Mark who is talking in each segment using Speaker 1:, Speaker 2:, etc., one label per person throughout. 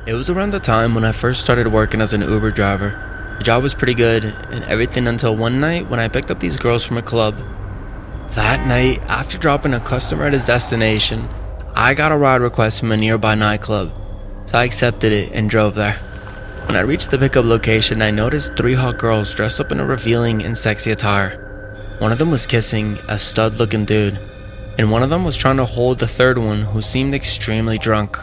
Speaker 1: It was around the time when I first started working as an Uber driver. The job was pretty good and everything until one night when I picked up these girls from a club. That night, after dropping a customer at his destination, I got a ride request from a nearby nightclub, so I accepted it and drove there. When I reached the pickup location, I noticed 3 hot girls dressed up in a revealing and sexy attire. One of them was kissing a stud-looking dude, and one of them was trying to hold the third one who seemed extremely drunk.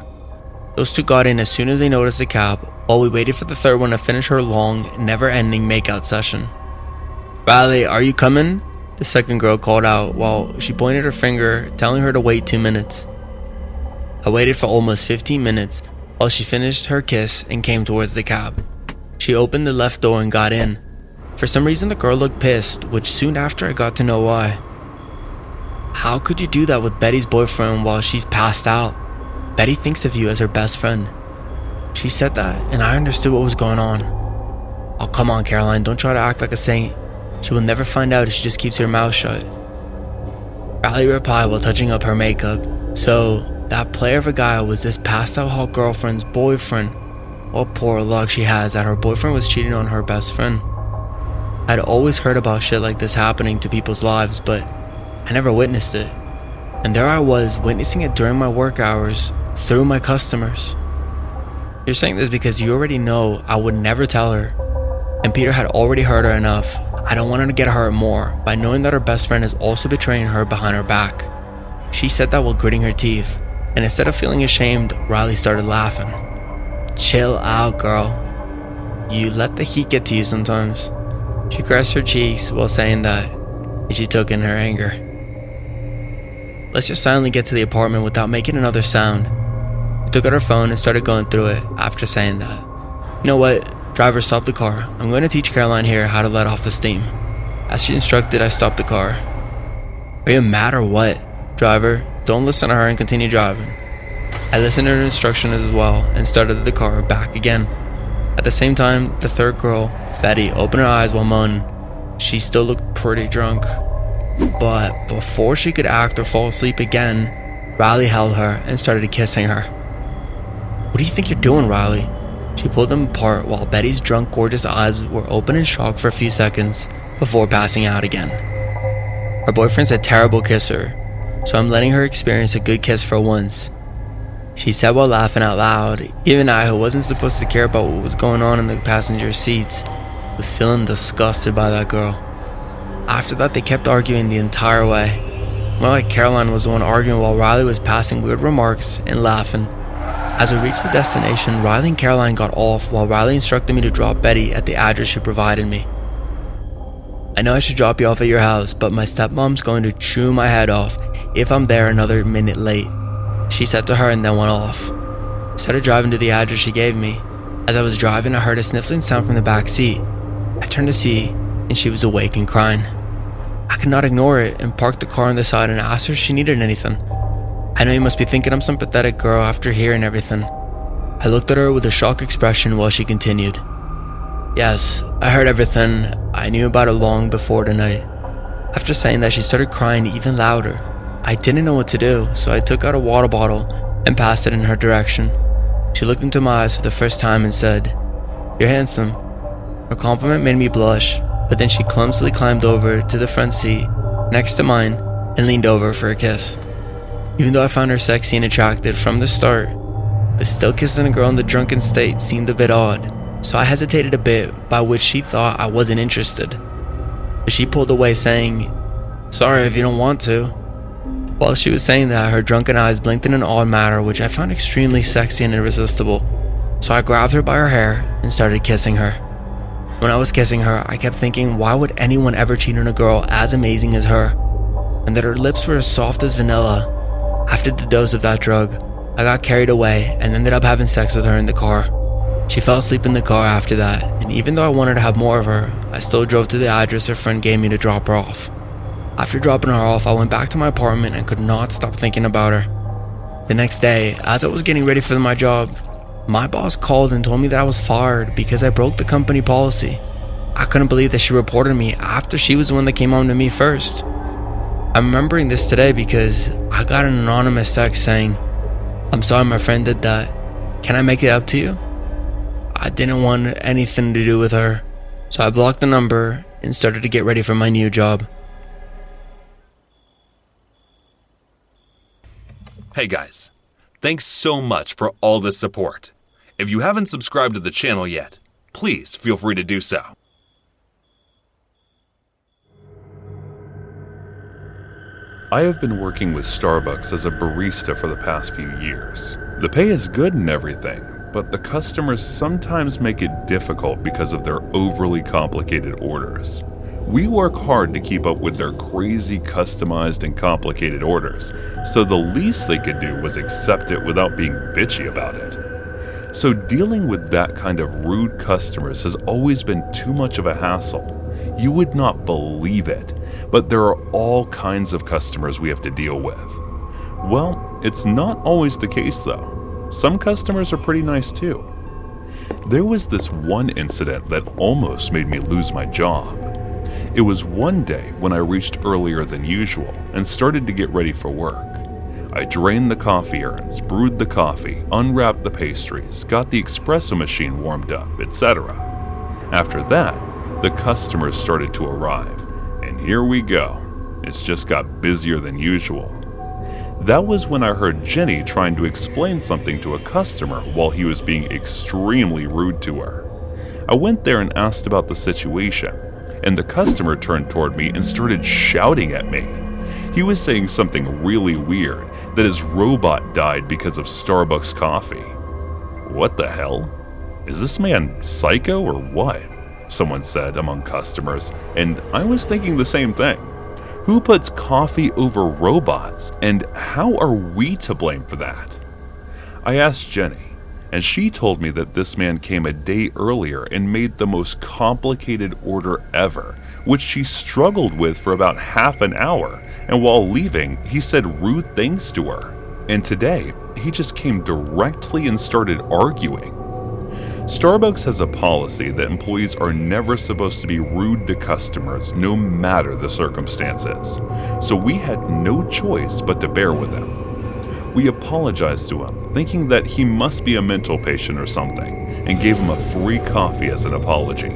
Speaker 1: Those 2 got in as soon as they noticed the cab, while we waited for the third one to finish her long, never-ending makeout session. "Riley, are you coming?" the second girl called out while she pointed her finger, telling her to wait 2 minutes. I waited for almost 15 minutes while she finished her kiss and came towards the cab. She opened the left door and got in. For some reason the girl looked pissed, which soon after I got to know why. How could you do that with Betty's boyfriend while she's passed out? Betty thinks of you as her best friend. She said that, and I understood what was going on. "Oh, come on, Caroline, don't try to act like a saint. She will never find out if she just keeps her mouth shut." Riley replied while touching up her makeup. So, that player of a guy was this passed out hot girlfriend's boyfriend. What poor luck she has that her boyfriend was cheating on her best friend. I'd always heard about shit like this happening to people's lives, but I never witnessed it. And there I was, witnessing it during my work hours, through my customers. You're saying this because you already know I would never tell her. And Peter had already hurt her enough. I don't want her to get hurt more by knowing that her best friend is also betraying her behind her back. She said that while gritting her teeth. And instead of feeling ashamed, Riley started laughing. "Chill out, girl. You let the heat get to you sometimes." She caressed her cheeks while saying that, and she took in her anger. Let's just silently get to the apartment without making another sound. I took out her phone and started going through it after saying that. "You know what? Driver, stop the car. I'm going to teach Caroline here how to let off the steam." As she instructed, I stopped the car. "Are you mad or what? Driver, don't listen to her and continue driving." I listened to her instructions as well and started the car back again. At the same time, the third girl, Betty, opened her eyes while moaning. She still looked pretty drunk. But before she could act or fall asleep again, Riley held her and started kissing her. "What do you think you're doing, Riley?" She pulled them apart while Betty's drunk, gorgeous eyes were open in shock for a few seconds before passing out again. Her boyfriend's a terrible kisser, so I'm letting her experience a good kiss for once. She said while laughing out loud. Even I, who wasn't supposed to care about what was going on in the passenger seats, was feeling disgusted by that girl. After that, they kept arguing the entire way. More like Caroline was the one arguing while Riley was passing weird remarks and laughing. As we reached the destination, Riley and Caroline got off while Riley instructed me to drop Betty at the address she provided me. "I know I should drop you off at your house, but my stepmom's going to chew my head off if I'm there another minute late," she said to her and then went off. I started driving to the address she gave me. As I was driving, I heard a sniffling sound from the back seat. I turned to see, and she was awake and crying. I could not ignore it and parked the car on the side and asked her if she needed anything. "I know you must be thinking I'm some pathetic girl after hearing everything." I looked at her with a shocked expression while she continued. "Yes, I heard everything. I knew about it long before tonight." After saying that, she started crying even louder. I didn't know what to do, so I took out a water bottle and passed it in her direction. She looked into my eyes for the first time and said, "You're handsome." Her compliment made me blush, but then she clumsily climbed over to the front seat next to mine and leaned over for a kiss. Even though I found her sexy and attractive from the start, but still kissing a girl in the drunken state seemed a bit odd, so I hesitated a bit, by which she thought I wasn't interested. But she pulled away saying, "Sorry if you don't want to." While she was saying that, her drunken eyes blinked in an odd manner which I found extremely sexy and irresistible, so I grabbed her by her hair and started kissing her. When I was kissing her, I kept thinking, why would anyone ever cheat on a girl as amazing as her, and that her lips were as soft as vanilla. After the dose of that drug, I got carried away and ended up having sex with her in the car. She fell asleep in the car after that, and even though I wanted to have more of her, I still drove to the address her friend gave me to drop her off. After dropping her off, I went back to my apartment and could not stop thinking about her. The next day, as I was getting ready for my job, my boss called and told me that I was fired because I broke the company policy. I couldn't believe that she reported me after she was the one that came on to me first. I'm remembering this today because I got an anonymous text saying, "I'm sorry my friend did that. Can I make it up to you? I didn't want anything to do with her, so I blocked the number and started to get ready for my new job.
Speaker 2: Hey guys, thanks so much for all the support. If you haven't subscribed to the channel yet, please feel free to do so. I have been working with Starbucks as a barista for the past few years. The pay is good and everything, but the customers sometimes make it difficult because of their overly complicated orders. We work hard to keep up with their crazy customized and complicated orders, so the least they could do was accept it without being bitchy about it. So dealing with that kind of rude customers has always been too much of a hassle. You would not believe it, but there are all kinds of customers we have to deal with. Well, it's not always the case though. Some customers are pretty nice too. There was this one incident that almost made me lose my job. It was one day when I reached earlier than usual and started to get ready for work. I drained the coffee urns, brewed the coffee, unwrapped the pastries, got the espresso machine warmed up, etc. After that, the customers started to arrive, and here we go. It's just got busier than usual. That was when I heard Jenny trying to explain something to a customer while he was being extremely rude to her. I went there and asked about the situation, and the customer turned toward me and started shouting at me. He was saying something really weird, that his robot died because of Starbucks coffee. What the hell? Is this man psycho or what? Someone said among customers, and I was thinking the same thing. Who puts coffee over robots, and how are we to blame for that? I asked Jenny, and she told me that this man came a day earlier and made the most complicated order ever, which she struggled with for about half an hour, and while leaving, he said rude things to her. And today, he just came directly and started arguing. Starbucks has a policy that employees are never supposed to be rude to customers no matter the circumstances, so we had no choice but to bear with him. We apologized to him, thinking that he must be a mental patient or something, and gave him a free coffee as an apology.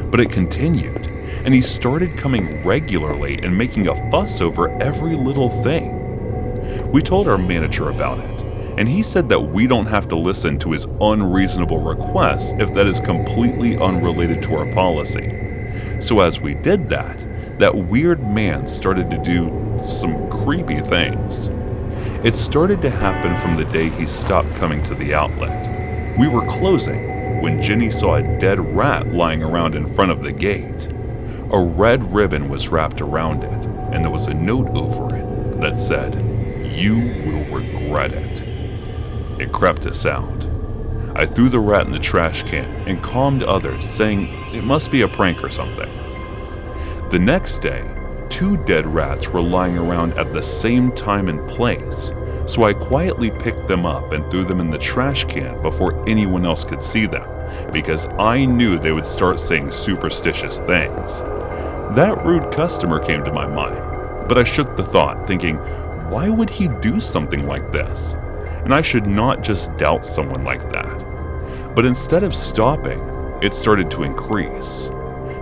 Speaker 2: But it continued, and he started coming regularly and making a fuss over every little thing. We told our manager about it, and he said that we don't have to listen to his unreasonable requests if that is completely unrelated to our policy. So as we did that weird man started to do some creepy things. It started to happen from the day he stopped coming to the outlet. We were closing when Jenny saw a dead rat lying around in front of the gate. A red ribbon was wrapped around it, and there was a note over it that said, "You will regret it." It crept us out. I threw the rat in the trash can and calmed others, saying it must be a prank or something. The next day, 2 dead rats were lying around at the same time and place, so I quietly picked them up and threw them in the trash can before anyone else could see them, because I knew they would start saying superstitious things. That rude customer came to my mind, but I shook the thought, thinking, why would he do something like this? And I should not just doubt someone like that. But instead of stopping, it started to increase.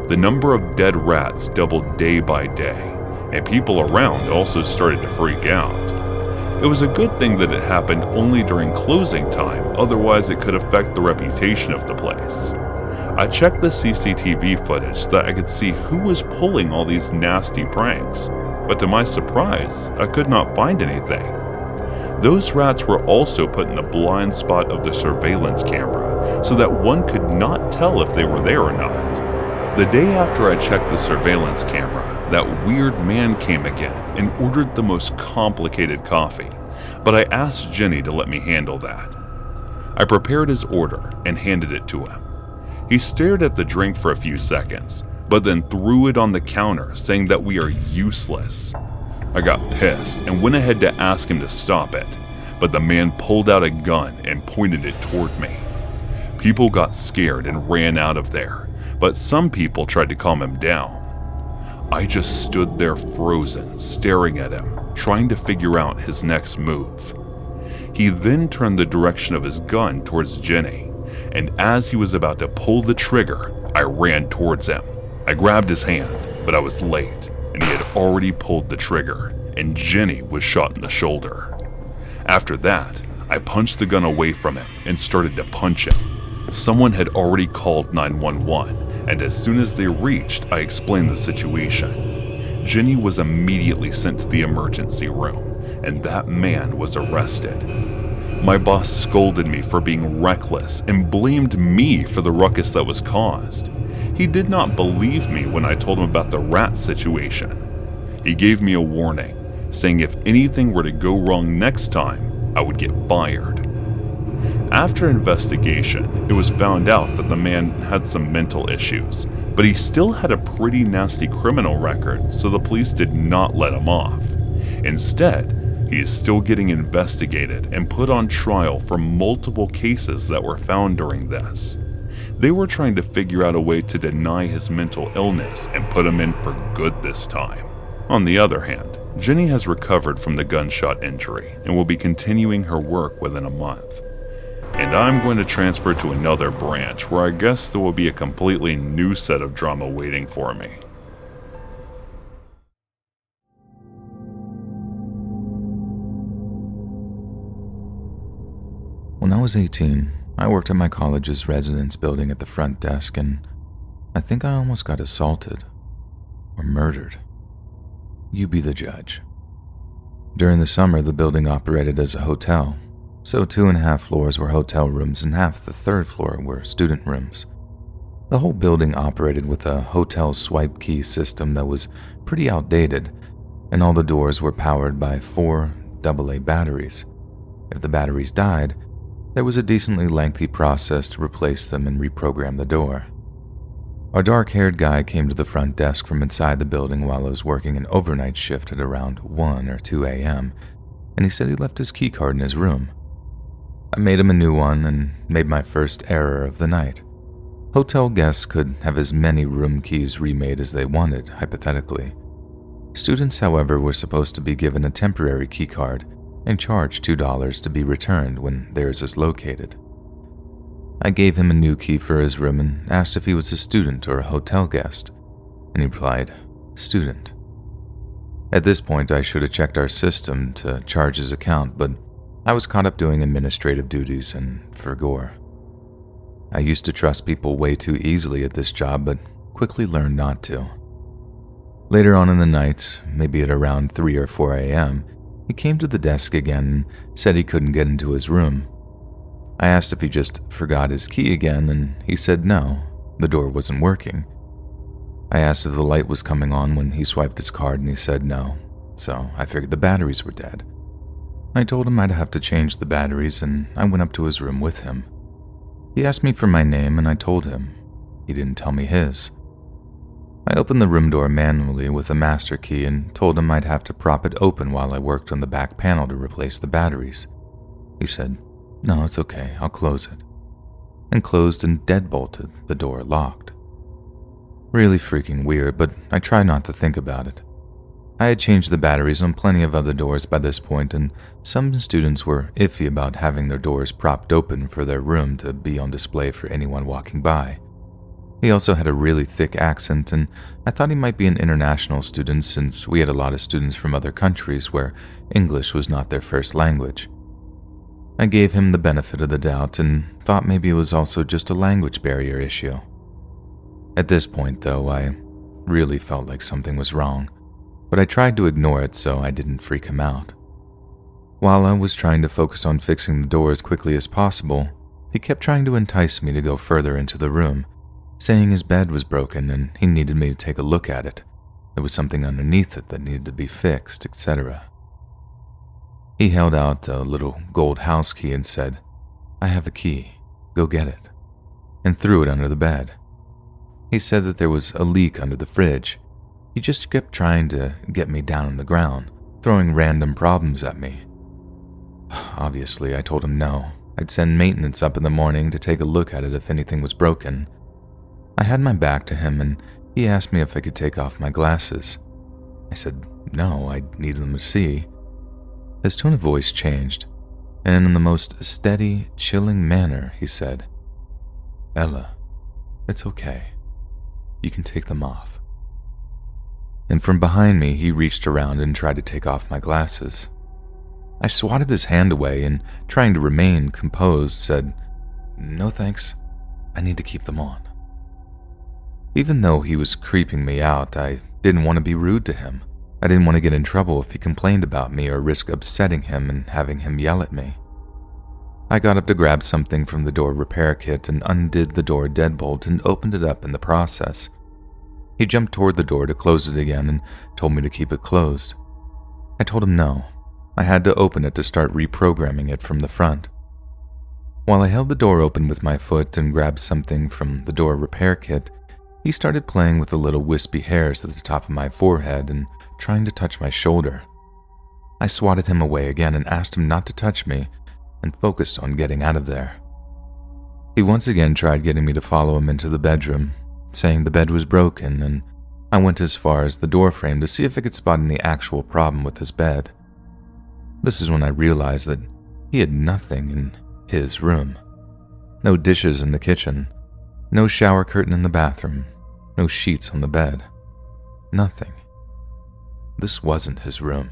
Speaker 2: The number of dead rats doubled day by day, and people around also started to freak out. It was a good thing that it happened only during closing time, otherwise it could affect the reputation of the place. I checked the CCTV footage so that I could see who was pulling all these nasty pranks, but to my surprise, I could not find anything. Those rats were also put in the blind spot of the surveillance camera so that one could not tell if they were there or not. The day after I checked the surveillance camera, that weird man came again and ordered the most complicated coffee, but I asked Jenny to let me handle that. I prepared his order and handed it to him. He stared at the drink for a few seconds, but then threw it on the counter, saying that we are useless. I got pissed and went ahead to ask him to stop it, but the man pulled out a gun and pointed it toward me. People got scared and ran out of there, but some people tried to calm him down. I just stood there frozen, staring at him, trying to figure out his next move. He then turned the direction of his gun towards Jenny, and as he was about to pull the trigger, I ran towards him. I grabbed his hand, but I was late, and he had already pulled the trigger, and Jenny was shot in the shoulder. After that, I punched the gun away from him and started to punch him. Someone had already called 911, and as soon as they reached, I explained the situation. Jenny was immediately sent to the emergency room, and that man was arrested. My boss scolded me for being reckless and blamed me for the ruckus that was caused. He did not believe me when I told him about the rat situation. He gave me a warning, saying if anything were to go wrong next time, I would get fired. After investigation, it was found out that the man had some mental issues, but he still had a pretty nasty criminal record, so the police did not let him off. Instead, he is still getting investigated and put on trial for multiple cases that were found during this. They were trying to figure out a way to deny his mental illness and put him in for good this time. On the other hand, Jenny has recovered from the gunshot injury and will be continuing her work within a month. And I'm going to transfer to another branch where I guess there will be a completely new set of drama waiting for me.
Speaker 3: When I was 18, I worked at my college's residence building at the front desk, and I think I almost got assaulted or murdered. You be the judge. During the summer, the building operated as a hotel, so 2.5 floors were hotel rooms and half the third floor were student rooms. The whole building operated with a hotel swipe key system that was pretty outdated, and all the doors were powered by 4 AA batteries. If the batteries died, there was a decently lengthy process to replace them and reprogram the door. A dark-haired guy came to the front desk from inside the building while I was working an overnight shift at around 1 or 2 a.m., and he said he left his keycard in his room. I made him a new one and made my first error of the night. Hotel guests could have as many room keys remade as they wanted, hypothetically. Students, however, were supposed to be given a temporary keycard and charged $2 to be returned when theirs is located. I gave him a new key for his room and asked if he was a student or a hotel guest, and he replied, "Student." At this point, I should have checked our system to charge his account, but I was caught up doing administrative duties and forgore. I used to trust people way too easily at this job, but quickly learned not to. Later on in the night, maybe at around 3 or 4 a.m., he came to the desk again and said he couldn't get into his room. I asked if he just forgot his key again, and he said no, the door wasn't working. I asked if the light was coming on when he swiped his card, and he said no, so I figured the batteries were dead. I told him I'd have to change the batteries, and I went up to his room with him. He asked me for my name, and I told him. He didn't tell me his. I opened the room door manually with a master key and told him I'd have to prop it open while I worked on the back panel to replace the batteries. He said, "No, it's okay, I'll close it," and closed and deadbolted the door locked. Really freaking weird, but I tried not to think about it. I had changed the batteries on plenty of other doors by this point, and some students were iffy about having their doors propped open for their room to be on display for anyone walking by. He also had a really thick accent, and I thought he might be an international student since we had a lot of students from other countries where English was not their first language. I gave him the benefit of the doubt and thought maybe it was also just a language barrier issue. At this point, though, I really felt like something was wrong, but I tried to ignore it so I didn't freak him out. While I was trying to focus on fixing the door as quickly as possible, he kept trying to entice me to go further into the room, saying his bed was broken and he needed me to take a look at it. There was something underneath it that needed to be fixed, etc. He held out a little gold house key and said, "I have a key, go get it," and threw it under the bed. He said that there was a leak under the fridge. He just kept trying to get me down on the ground, throwing random problems at me. Obviously, I told him no. I'd send maintenance up in the morning to take a look at it if anything was broken. I had my back to him and he asked me if I could take off my glasses. I said no, I needed them to see. His tone of voice changed, and in the most steady, chilling manner, he said, "Ella, it's okay. You can take them off." And from behind me, he reached around and tried to take off my glasses. I swatted his hand away and, trying to remain composed, said, "No thanks, I need to keep them on." Even though he was creeping me out, I didn't want to be rude to him. I didn't want to get in trouble if he complained about me or risk upsetting him and having him yell at me. I got up to grab something from the door repair kit and undid the door deadbolt and opened it up in the process. He jumped toward the door to close it again and told me to keep it closed. I told him no. I had to open it to start reprogramming it from the front. While I held the door open with my foot and grabbed something from the door repair kit, he started playing with the little wispy hairs at the top of my forehead and trying to touch my shoulder. I swatted him away again and asked him not to touch me and focused on getting out of there. He once again tried getting me to follow him into the bedroom, saying the bed was broken, and I went as far as the door frame to see if I could spot any actual problem with his bed. This is when I realized that he had nothing in his room. No dishes in the kitchen, no shower curtain in the bathroom, no sheets on the bed. Nothing. This wasn't his room.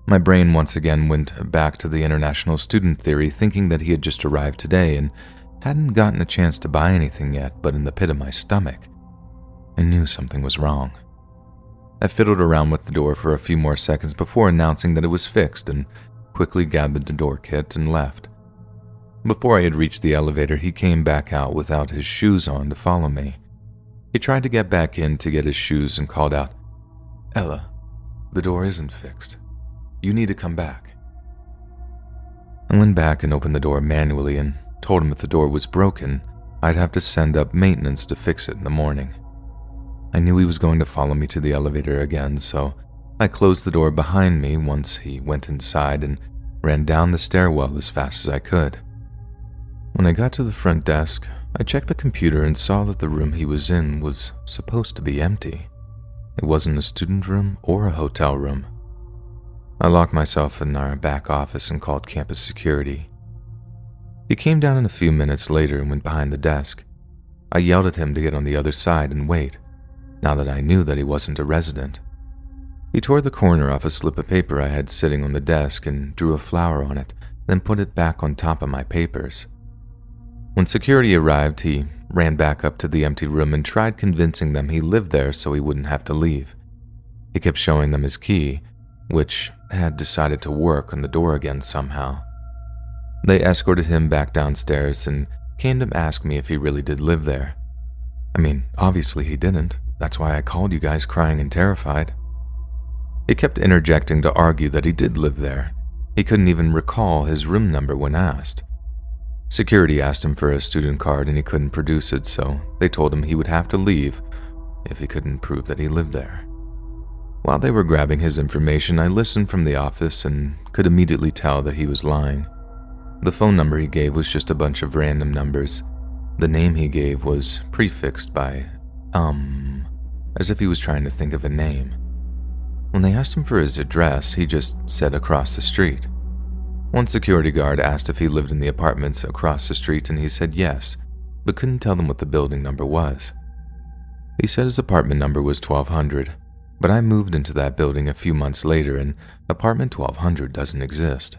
Speaker 3: My brain once again went back to the international student theory, thinking that he had just arrived today and hadn't gotten a chance to buy anything yet, but in the pit of my stomach, I knew something was wrong. I fiddled around with the door for a few more seconds before announcing that it was fixed and quickly gathered the door kit and left. Before I had reached the elevator, he came back out without his shoes on to follow me. He tried to get back in to get his shoes and called out, "Ella, the door isn't fixed. You need to come back." I went back and opened the door manually and told him if the door was broken, I'd have to send up maintenance to fix it in the morning. I knew he was going to follow me to the elevator again, so I closed the door behind me once he went inside and ran down the stairwell as fast as I could. When I got to the front desk, I checked the computer and saw that the room he was in was supposed to be empty. It wasn't a student room or a hotel room. I locked myself in our back office and called campus security. He came down a few minutes later and went behind the desk. I yelled at him to get on the other side and wait, now that I knew that he wasn't a resident. He tore the corner off a slip of paper I had sitting on the desk and drew a flower on it, then put it back on top of my papers. When security arrived, he ran back up to the empty room and tried convincing them he lived there so he wouldn't have to leave. He kept showing them his key, which had decided to work on the door again somehow. They escorted him back downstairs and came to ask me if he really did live there. I mean, obviously he didn't. That's why I called you guys crying and terrified. He kept interjecting to argue that he did live there. He couldn't even recall his room number when asked. Security asked him for a student card and he couldn't produce it, so they told him he would have to leave if he couldn't prove that he lived there. While they were grabbing his information, I listened from the office and could immediately tell that he was lying. The phone number he gave was just a bunch of random numbers. The name he gave was prefixed by as if he was trying to think of a name. When they asked him for his address, he just said across the street. One security guard asked if he lived in the apartments across the street and he said yes, but couldn't tell them what the building number was. He said his apartment number was 1200, but I moved into that building a few months later and apartment 1200 doesn't exist.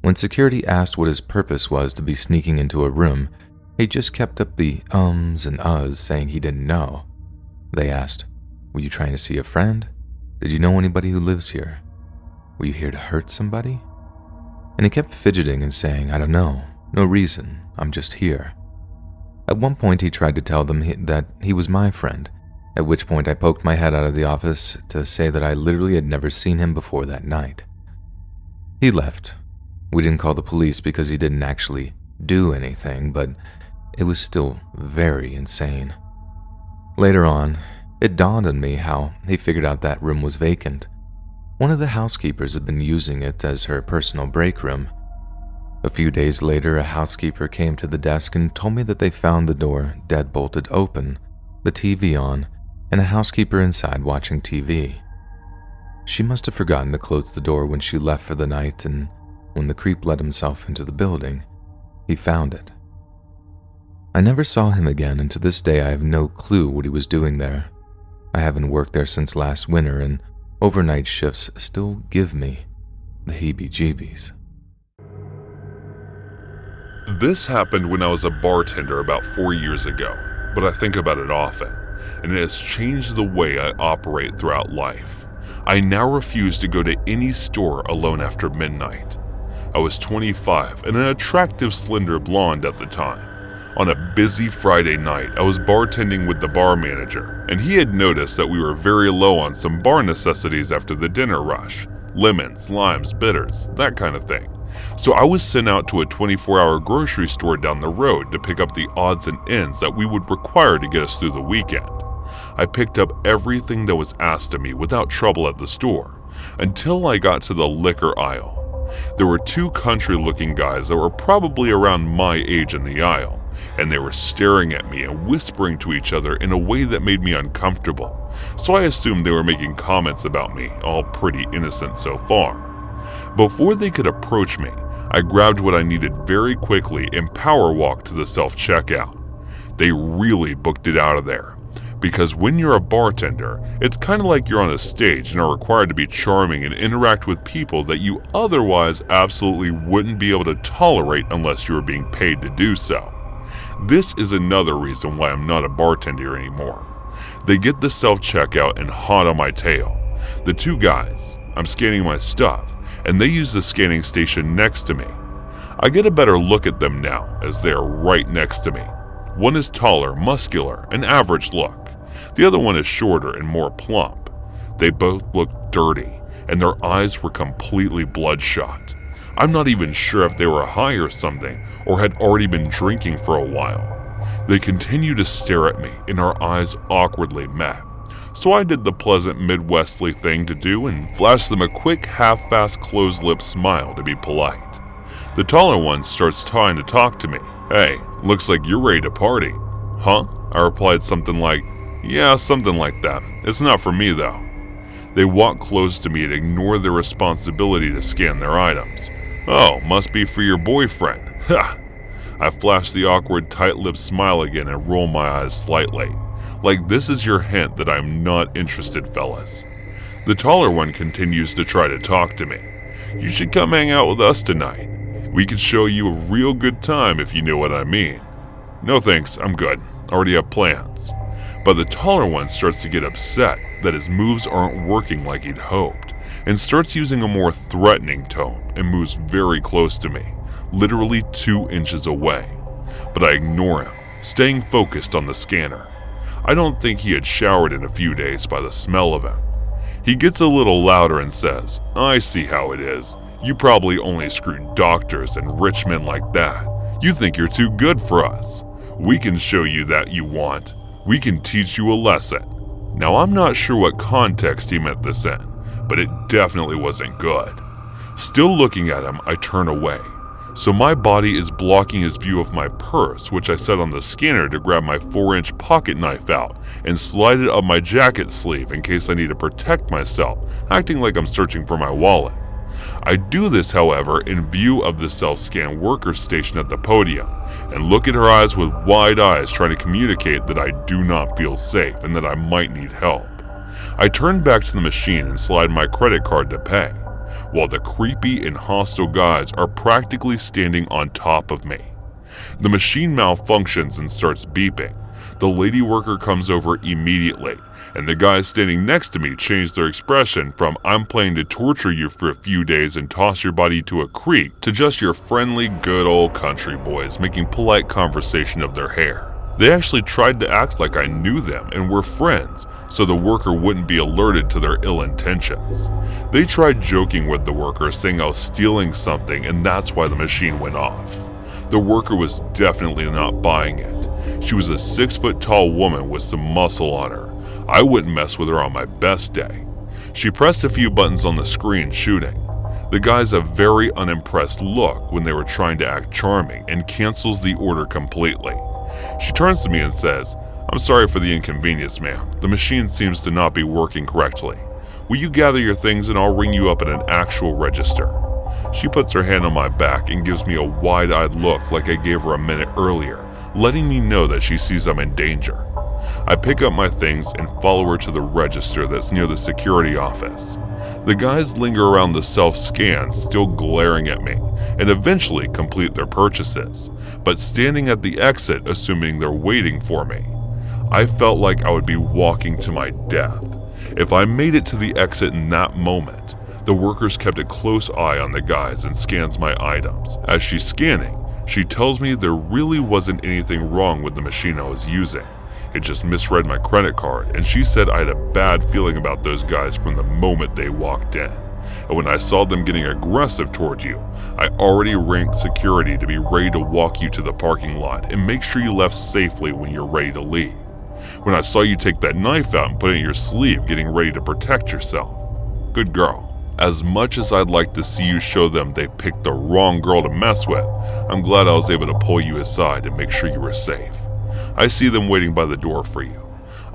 Speaker 3: When security asked what his purpose was to be sneaking into a room, he just kept up the ums and uhs, saying he didn't know. They asked, "Were you trying to see a friend? Did you know anybody who lives here? Were you here to hurt somebody?" And he kept fidgeting and saying, "I don't know, no reason, I'm just here." At one point he tried to tell them that he was my friend, at which point I poked my head out of the office to say that I literally had never seen him before that night. He left. We didn't call the police because he didn't actually do anything, but it was still very insane. Later on, it dawned on me how he figured out that room was vacant. One of the housekeepers had been using it as her personal break room. A few days later, a housekeeper came to the desk and told me that they found the door dead-bolted open, the TV on, and a housekeeper inside watching TV. She must have forgotten to close the door when she left for the night, and When the creep let himself into the building, he found it. I never saw him again, and to this day I have no clue what he was doing there. I haven't worked there since last winter, and overnight shifts still give me the heebie-jeebies.
Speaker 2: This happened when I was a bartender about 4 years ago, but I think about it often, and it has changed the way I operate throughout life. I now refuse to go to any store alone after midnight. I was 25 and an attractive slender blonde at the time. On a busy Friday night, I was bartending with the bar manager, and he had noticed that we were very low on some bar necessities after the dinner rush. Lemons, limes, bitters, that kind of thing. So I was sent out to a 24-hour grocery store down the road to pick up the odds and ends that we would require to get us through the weekend. I picked up everything that was asked of me without trouble at the store, until I got to the liquor aisle. There were two country-looking guys that were probably around my age in the aisle, and they were staring at me and whispering to each other in a way that made me uncomfortable, so I assumed they were making comments about me, all pretty innocent so far. Before they could approach me, I grabbed what I needed very quickly and power walked to the self-checkout. They really booked it out of there, because when you're a bartender, it's kind of like you're on a stage and are required to be charming and interact with people that you otherwise absolutely wouldn't be able to tolerate unless you were being paid to do so. This is another reason why I'm not a bartender anymore. They get the self-checkout and hot on my tail. The two guys, I'm scanning my stuff, and they use the scanning station next to me. I get a better look at them now as they are right next to me. One is taller, muscular, an average look. The other one is shorter and more plump. They both looked dirty, and their eyes were completely bloodshot. I'm not even sure if they were high or something, or had already been drinking for a while. They continued to stare at me, and our eyes awkwardly met. So I did the pleasant Midwestly thing to do and flashed them a quick, half-fast, closed-lipped smile to be polite. The taller one starts trying to talk to me. "Hey, looks like you're ready to party." "Huh?" I replied something like, "Yeah, something like that. It's not for me, though." They walk close to me and ignore their responsibility to scan their items. "Oh, must be for your boyfriend." Ha! I flash the awkward, tight-lipped smile again and roll my eyes slightly. Like this is your hint that I'm not interested, fellas. The taller one continues to try to talk to me. "You should come hang out with us tonight. We could show you a real good time if you know what I mean." "No thanks, I'm good. Already have plans." But the taller one starts to get upset that his moves aren't working like he'd hoped, and starts using a more threatening tone and moves very close to me, literally 2 inches away. But I ignore him, staying focused on the scanner. I don't think he had showered in a few days by the smell of him. He gets a little louder and says, "I see how it is. You probably only screw doctors and rich men like that. You think you're too good for us. We can show you that you want. We can teach you a lesson." Now I'm not sure what context he meant this in, but it definitely wasn't good. Still looking at him, I turn away. So my body is blocking his view of my purse, which I set on the scanner to grab my 4-inch pocket knife out and slide it up my jacket sleeve in case I need to protect myself, acting like I'm searching for my wallet. I do this, however, in view of the self-scan worker station at the podium, and look at her eyes with wide eyes trying to communicate that I do not feel safe and that I might need help. I turn back to the machine and slide my credit card to pay, while the creepy and hostile guys are practically standing on top of me. The machine malfunctions and starts beeping. The lady worker comes over immediately, and the guys standing next to me change their expression from "I'm planning to torture you for a few days and toss your body to a creek" to just your friendly, good old country boys making polite conversation of their hair. They actually tried to act like I knew them and were friends, so the worker wouldn't be alerted to their ill intentions. They tried joking with the worker, saying I was stealing something and that's why the machine went off. The worker was definitely not buying it. She was a 6-foot-tall woman with some muscle on her. I wouldn't mess with her on my best day. She pressed a few buttons on the screen, shooting. The guy's a very unimpressed look when they were trying to act charming and cancels the order completely. She turns to me and says, "I'm sorry for the inconvenience, ma'am. The machine seems to not be working correctly. Will you gather your things and I'll ring you up at an actual register?" She puts her hand on my back and gives me a wide-eyed look like I gave her a minute earlier, letting me know that she sees I'm in danger. I pick up my things and follow her to the register that's near the security office. The guys linger around the self-scan, still glaring at me, and eventually complete their purchases, but standing at the exit assuming they're waiting for me. I felt like I would be walking to my death. If I made it to the exit in that moment, the workers kept a close eye on the guys and scans my items. As she's scanning, she tells me there really wasn't anything wrong with the machine I was using. It just misread my credit card, and she said I had a bad feeling about those guys from the moment they walked in. And when I saw them getting aggressive toward you, I already ranked security to be ready to walk you to the parking lot and make sure you left safely when you're ready to leave. When I saw you take that knife out and put it in your sleeve, getting ready to protect yourself. Good girl. As much as I'd like to see you show them they picked the wrong girl to mess with, I'm glad I was able to pull you aside and make sure you were safe. I see them waiting by the door for you.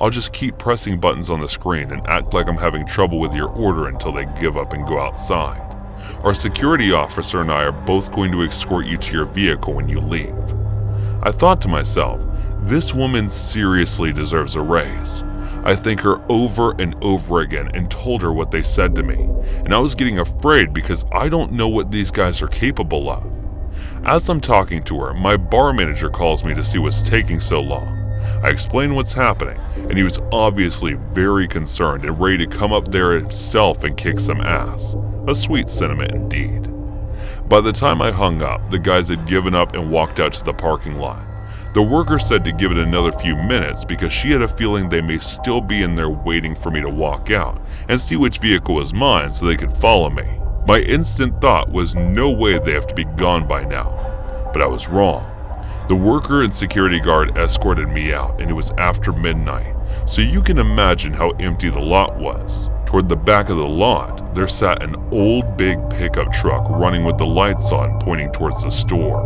Speaker 2: I'll just keep pressing buttons on the screen and act like I'm having trouble with your order until they give up and go outside. Our security officer and I are both going to escort you to your vehicle when you leave. I thought to myself, this woman seriously deserves a raise. I thanked her over and over again and told her what they said to me, and I was getting afraid because I don't know what these guys are capable of. As I'm talking to her, my bar manager calls me to see what's taking so long. I explain what's happening, and he was obviously very concerned and ready to come up there himself and kick some ass. A sweet sentiment indeed. By the time I hung up, the guys had given up and walked out to the parking lot. The worker said to give it another few minutes because she had a feeling they may still be in there waiting for me to walk out and see which vehicle was mine so they could follow me. My instant thought was no way they have to be gone by now, but I was wrong. The worker and security guard escorted me out, and it was after midnight, so you can imagine how empty the lot was. Toward the back of the lot, there sat an old big pickup truck running with the lights on pointing towards the store.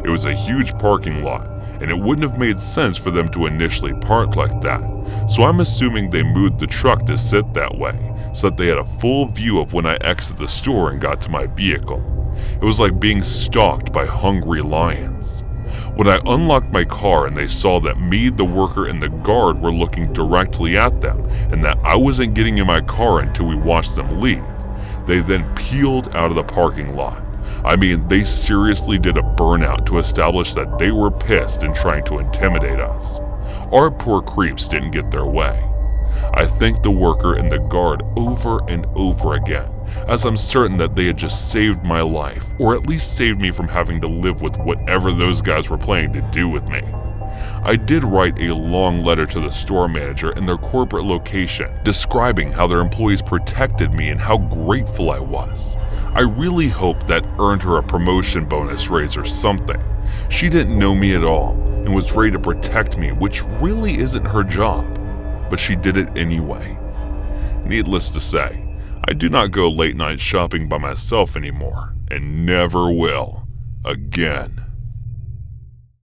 Speaker 2: It was a huge parking lot, and it wouldn't have made sense for them to initially park like that, so I'm assuming they moved the truck to sit that way, so that they had a full view of when I exited the store and got to my vehicle. It was like being stalked by hungry lions. When I unlocked my car and they saw that me, the worker, and the guard were looking directly at them, and that I wasn't getting in my car until we watched them leave, they then peeled out of the parking lot. I mean, they seriously did a burnout to establish that they were pissed and trying to intimidate us. Our poor creeps didn't get their way. I thanked the worker and the guard over and over again, as I'm certain that they had just saved my life, or at least saved me from having to live with whatever those guys were planning to do with me. I did write a long letter to the store manager and their corporate location, describing how their employees protected me and how grateful I was. I really hoped that earned her a promotion bonus raise or something. She didn't know me at all and was ready to protect me, which really isn't her job, but she did it anyway. Needless to say, I do not go late night shopping by myself anymore, and never will again.